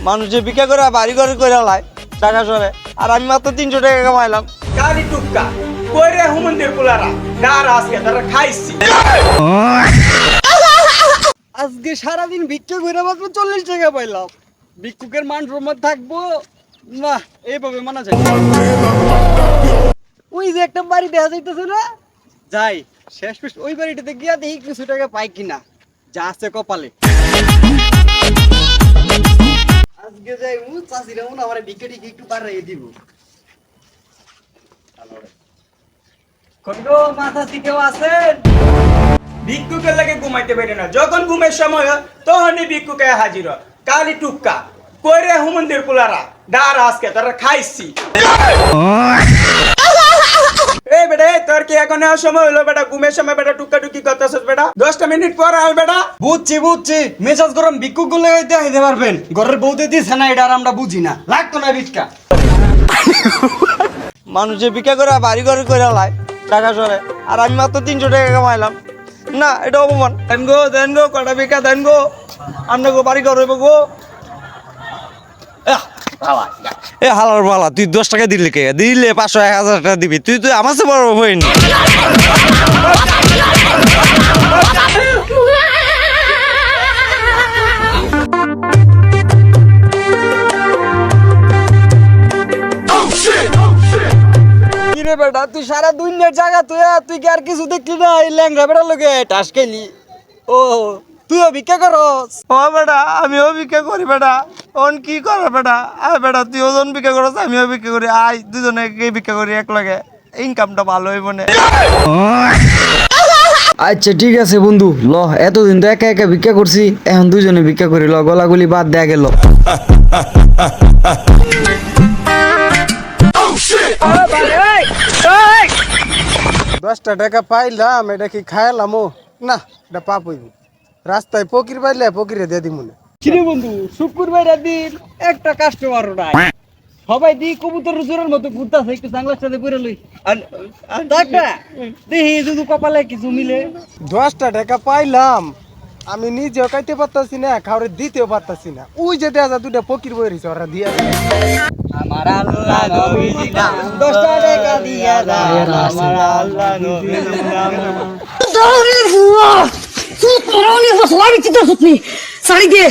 মানুষে বিক্রি করে বাড়ি ঘরে করে লাই টাকা সরে, আর আমি মাত্র 300 টাকা কামাইলাম। কালি টুক্কা কইরে হুমন্দির পোলারা দাঁড় আজকে তারা খাইছি। আজকে সারাদিন ভিক্ষা করে মাত্র 40 টাকা পাইলাম। ভিক্ষুকের মান সম্মান থাকবো না, এইভাবে মানা যায়। ওই যে একটা বাড়ি দেখা যাইতেছে না, যাই শেষ পেশ ওই বাড়িটাতে গিয়া দেখি কিছু টাকা পাই কিনা, যা আছে কপালে। আজকে যাই চাষিরা আমার ভিক্ষা টিকে একটু বাড়াই দিব। কইগো মাথা কেউ আছেন? ভিক্ষুকের লাগে ঘুমাইতে পারে না, যখন ঘুমের সময় হয় তখনই ভিক্ষুকে হাজির হয়। কালি টুক্কা কইরে হুমন্দির পোলারা দাঁড় আজকে তারা খাইছি। এই বেটা তোর কি এখন সময় হলো বেটা? ঘুমের সময় বেটা টুক্কা টুকি করতেছিস বেটা? 10টা মিনিট পর আয় বেটা। বুঝছি মেজাজ গরম ভিক্ষুক গুলো দেখাইতে পারবেন, ঘরের বউতে দিছে না, এটা আর আমরা বুঝি না, লাগতো না ভিক্ষা। মানুষে ভিক্ষা করে বাড়ি ঘরে করে লাই টাকা সরে, আর আমি মাত্র 300 টাকা কামাইলাম। না, এটা অপমান। দেন গো কটা ভিক্ষা দেন গো, আপনার গো বাড়ি ঘর হইব গো। এ হালার বালা, তুই 10 টাকা দিলি কে? দিলে 500 1000 টাকা দিবি, তুই আমার চেয়ে বড় হইনি। কিরে বেটা, তুই সারা দুনিয়ার জায়গা তুই কি আর কিছু দেখলি না? এই ল্যাংরা বেটার লোকে টাস খেলি। ও তুইও ভিক্ষা করস? ও বেটা, আমিও ভিক্ষা করি বেটা। ওন কি করে বেটা? আয় বেটা, তুই ওজন ভিক্ষা করস, আমিও ভিক্ষা করি। আয় দুজনে ভিক্ষা করি এক লগে, ইনকামটা ভালো হইব না। আচ্ছা ঠিক আছে বন্ধু, ল এতদিন তো একা একা ভিক্ষা করছি, এখন দুজনে ভিক্ষা করি, ল গলাগুলি বাদ দেয়া গেল। 10টা টাকা পাইলাম, এটা কি খাইলাম? না, এটা পাপ হইব। রাস্তায় ফকির পাইলে ফকিরে দিয়ে দিব না। কিরে বন্ধু, শুক্রবারের দিন একটা কাস্টমারও নাই, সবাই দি কবুতর জোরের মতো ঘুরতাছে, একটু চাংলার সাথে পড়ে লই। দেখি যদি কপালে কিছু মিলে। 10টা টাকা পাইলাম, আমি নিজেও খাইতে পারতাছি না, খাওয়ারে দিতেও পারতাছি না। ওই যে দেখা যায় 2টা ফকির বই রয়েছে, ওরা দিয়া আমার আল্লাহ নবীজি নাম 10টা টাকা দিয়া যায়, আমার আল্লাহ নবীজি নাম। সারি দিয়ে